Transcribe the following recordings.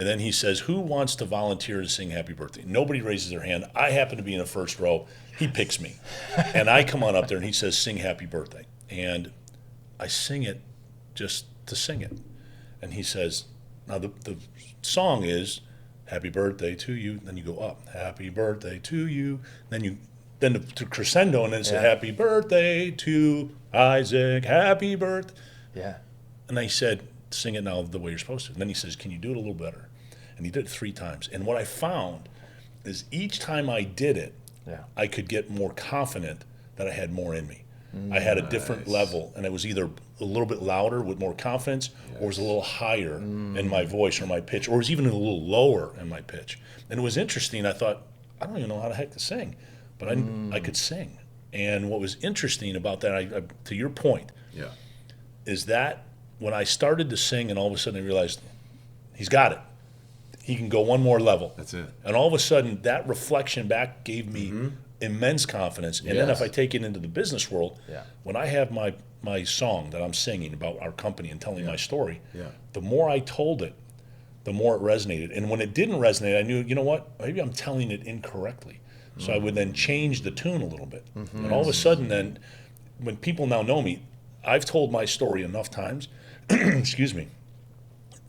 And then he says, who wants to volunteer to sing happy birthday? Nobody raises their hand. I happen to be in the first row. He picks me. And I come on up there and he says, sing happy birthday. And I sing it just to sing it. And he says, now the song is happy birthday to you. Then you go up, happy birthday to you. Then to crescendo, and then say happy birthday to Isaac, happy birthday. Yeah. And I said, sing it now the way you're supposed to. And then he says, can you do it a little better? And he did it 3 times. And what I found is each time I did it, I could get more confident that I had more in me. I had a different level, and it was either a little bit louder with more confidence, or it was a little higher in my voice or my pitch, or it was even a little lower in my pitch. And it was interesting. I thought, I don't even know how the heck to sing, but I could sing. And what was interesting about that, to your point, is that when I started to sing, and all of a sudden I realized, he's got it. He can go one more level. That's it. And all of a sudden, that reflection back gave me immense confidence. And then if I take it into the business world, when I have my song that I'm singing about our company and telling my story, the more I told it, the more it resonated. And when it didn't resonate, I knew, you know what, maybe I'm telling it incorrectly. So I would then change the tune a little bit. And all of a sudden then, when people now know me, I've told my story enough times, excuse me,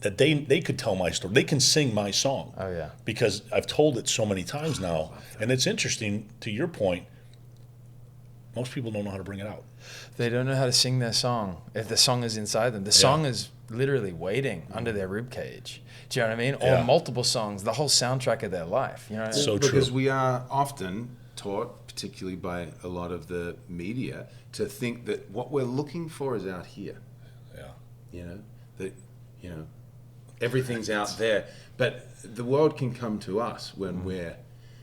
that they could tell my story. They can sing my song. Oh, yeah. Because I've told it so many times now. And it's interesting, to your point, most people don't know how to bring it out. They don't know how to sing their song if the song is inside them. The song is literally waiting under their rib cage. Do you know what I mean? Or multiple songs, the whole soundtrack of their life. You know what I mean? So true. Because we are often taught, particularly by a lot of the media, to think that what we're looking for is out here. Yeah. You know, that, you know, everything's out there. But the world can come to us when we're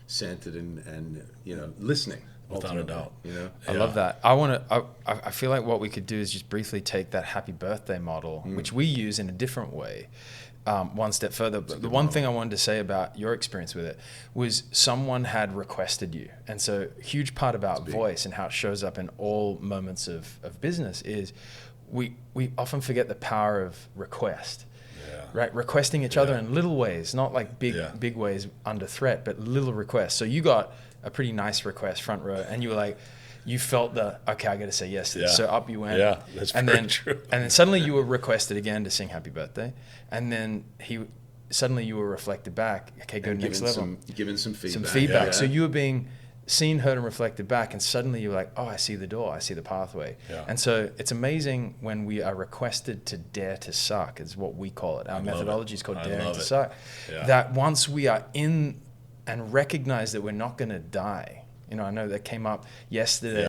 centered and you know, listening. Without a doubt. You know? I love that. I feel like what we could do is just briefly take that happy birthday model, which we use in a different way, one step further. But the one thing I wanted to say about your experience with it was someone had requested you. And so a huge part about voice and how it shows up in all moments of business is we often forget the power of request. Right, requesting each other in little ways, not like big ways under threat, but little requests. So you got a pretty nice request front row, and you were like, you felt okay, I got to say yes to this. So up you went. Yeah, that's very true. And then suddenly you were requested again to sing Happy Birthday, and then suddenly you were reflected back. Okay, go next level. Giving some feedback. Some feedback. So you were being seen, heard, and reflected back, and suddenly you're like, oh, I see the door, I see the pathway. And so it's amazing when we are requested to dare to suck, is what we call it. Our methodology is called daring to suck. That once we are in and recognize that we're not going to die. You know, I know that came up yesterday.